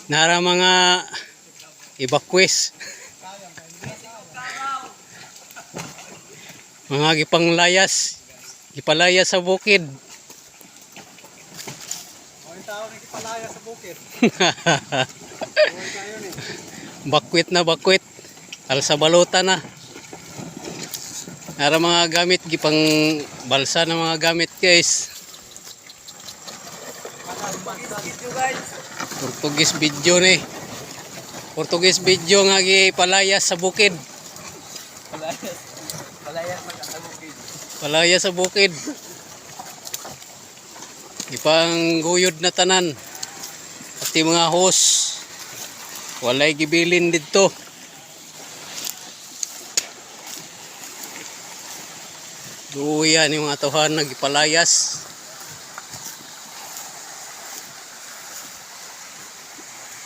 Nara mga evacuees. Mga gipalayas sa bukid. Mga tao na gipalayas sa bukid. Bakwit na bakwit. Alsa balota na. Nara mga gamit gipang balsa na mga gamit guys. Portugis video ni. Portugis video nga gipalayas sa bukid. Palayas sa bukid. Gipang guyod na tanan. Pati mga hose. Walay gibilin dito. Duyan yung mga tawhan na gipalayas.